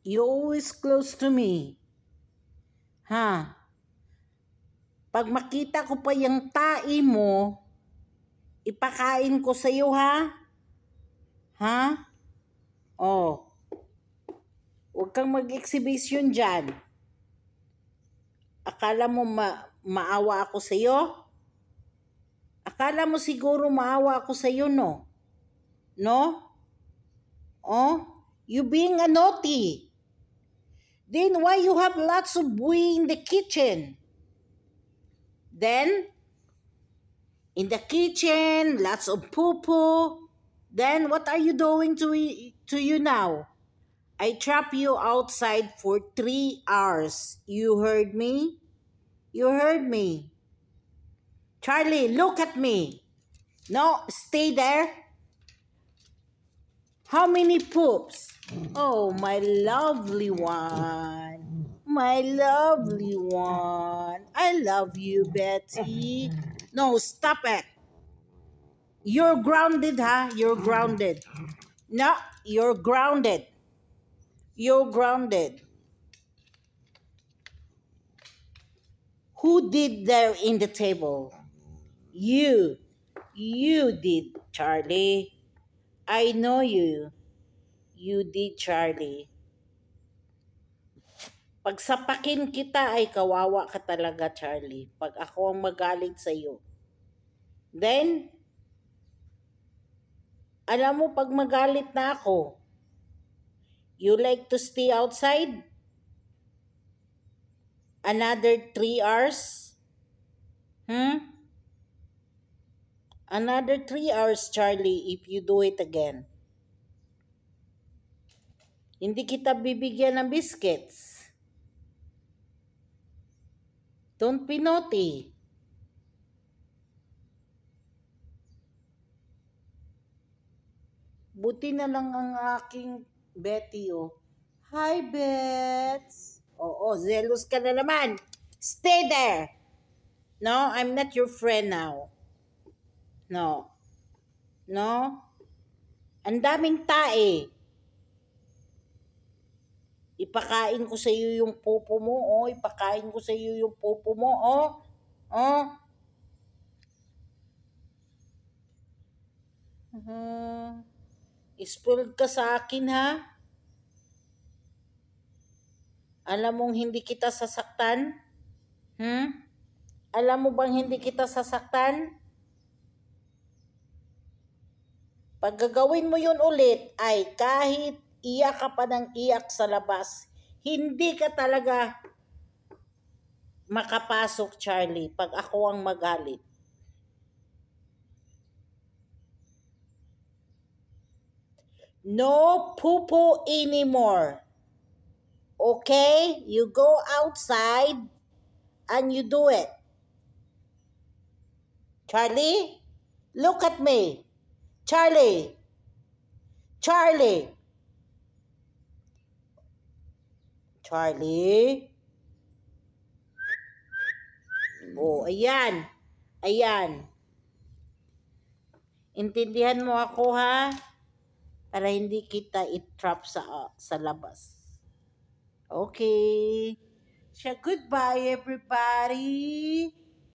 You always close to me. Ha? Pag makita ko pa yung tae mo, ipakain ko sa'yo, ha? Ha? Oh. Huwag kang mag-exhibition dyan. Akala mo maawa ako sa'yo? Akala mo siguro maawa ako sa'yo, no? No? Oh? You being a naughty. Then why you have lots of buoy in the kitchen? Then, in the kitchen, lots of poo-poo. Then what are you doing to you now? I trap you outside for 3 hours. You heard me? You heard me. Charlie, look at me. No, stay there. How many poops? Oh, my lovely one. My lovely one. I love you, Betty. No, stop it. You're grounded, huh? You're grounded. No, you're grounded. You're grounded. Who did there in the table? You. You did, Charlie. I know you. You did, Charlie. Pag sapakin kita ay kawawa ka talaga, Charlie. Pag ako ang magalit sa iyo. Then, alam mo pag magalit na ako, you like to stay outside? Another 3 hours? Another 3 hours, Charlie, if you do it again. Hindi kita bibigyan ng biscuits. Don't be naughty. Buti na lang ang aking Betty, oh. Hi, Bets. Oo, zealous ka na naman. Stay there. No, I'm not your friend now. No. No? Ang daming tae. Ipakain ko sa iyo yung popo mo, oh. Ipakain ko sa iyo yung popo mo, oh. Oh. Spoiled ka sa akin, ha? Alam mong hindi kita sasaktan? Alam mo bang hindi kita sasaktan? Pag gagawin mo yun ulit, ay kahit iyak ka pa ng iyak sa labas, hindi ka talaga makapasok, Charlie, pag ako ang magalit. No poo-poo anymore. Okay? You go outside and you do it. Charlie, look at me. Charlie. Charlie. Charlie. Oh, ayan. Ayan. Intindihan mo ako, ha? Para hindi kita i-trap sa labas. Okay. So, goodbye, everybody.